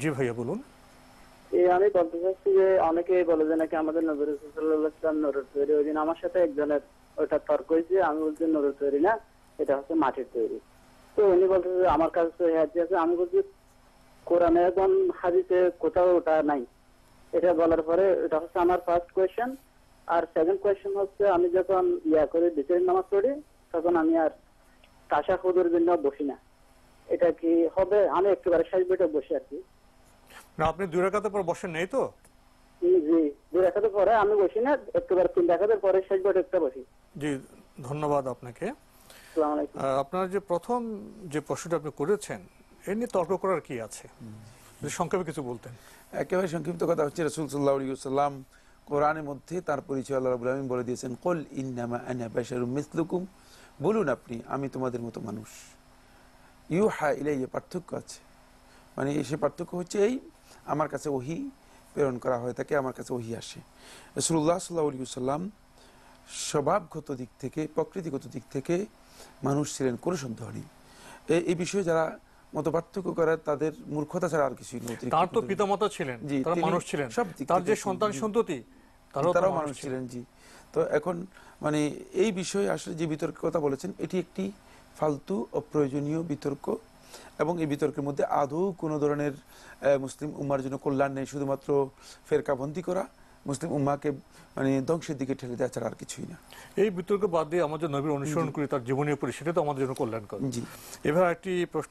জি ভাইয়া বলুন। আমি বলতে চাচ্ছি যে অনেকেই বলে যে নাকি আমাদের নবী রাসূল সাল্লাল্লাহু আলাইহি ওয়াসাল্লাম নূরের তৈরি। ওই দিন আমার সাথে একজনের ওটা তর্ক হয়েছে, আমি বলছি নূরের তৈরি না, এটা হচ্ছে মাটির তৈরি। তো উনি বলতেছে যে আমার কাছে তো হাদিস আছে। আমি বলছি কোরআনে এবং হাদিসে কোথাও ওটা নাই। এটা বলার পরে এটা হচ্ছে আমার ফার্স্ট কোয়েশ্চেন। আর সেকেন্ড কোয়েশ্চেন হচ্ছে আমি যখন করে বিচের নামাজ পড়ি তখন আমি আর তাশাহুদের জন্য বসি না। এটা কি হবে? আমি একেবারে শেষ বইটা বসি আর কি। না, আপনি 2 রাকাতের পর বসেন নাই তো? জি, 2 রাকাতের পরে আমি বসি না, একেবারে 3 রাকাতের পরে শেষ বইটা একটা বসি। জি, ধন্যবাদ আপনাকে। আসসালামু আলাইকুম। আপনার যে প্রথম যে প্রশ্নটা আপনি করেছেন এ নিয়ে তর্ক করার কি আছে, যদি সংক্ষেপে কিছু বলতেন। একেবারে সংক্ষিপ্ত কথা হচ্ছে, রাসূল সাল্লাল্লাহু আলাইহি ওয়াসাল্লাম কোরআনের মধ্যে তার পরিচয় আল্লাহ রাব্বুল আলামিন বলে দিয়েছেন, কুল ইন্নামা আনা বাশারুম মিসলুকুম, বলুন আপনি আমি তোমাদের মতো মানুষ। ইউহা ইলাইয়া, পার্থক্য আছে, মানে সে পার্থক্য হচ্ছে এই, আমার কাছে ওহী প্রেরণ করা হয় থাকে, আমার কাছে ওহী আসে। রাসূলুল্লাহ সাল্লাল্লাহু আলাইহি ওয়াসাল্লাম স্বভাবগত দিক থেকে, প্রকৃতিগত দিক থেকে মানুষ ছিলেন, কোনো সন্দেহ নেই। এই বিষয়ে যারা মত পার্থক্য করে তাদের মূর্খতা ছাড়া আর কিছুই নেই। তার তো পিতামাতা ছিলেন, জি, তারা তিনি মানুষ ছিলেন, সব দিক তার থেকে যে সন্তান সন্ততি তারাও মানুষ ছিলেন। জি, তো এখন মানে এই বিষয়ে আসলে যে বিতর্কের কথা বলেছেন, এটি একটি ফালতু অপ্রয়োজনীয় বিতর্ক, এবং এই বিতর্কের মধ্যে আদৌ কোনো ধরনের মুসলিম উম্মার জন্য কল্যাণ নেই। শুধুমাত্র ফেরকাবন্দি করা, মুসলিম উম্মাকে মানে ধ্বংসের দিকে ঠেলে দেওয়া ছাড়া আর কিছুই না। এই বিতর্ক বাদ দিয়ে আমাদের নবীর অনুসরণ করি, তার জীবনীয় পড়ি, সেটা তো আমাদের জন্য কল্যাণকর। জি, এবার একটি প্রশ্ন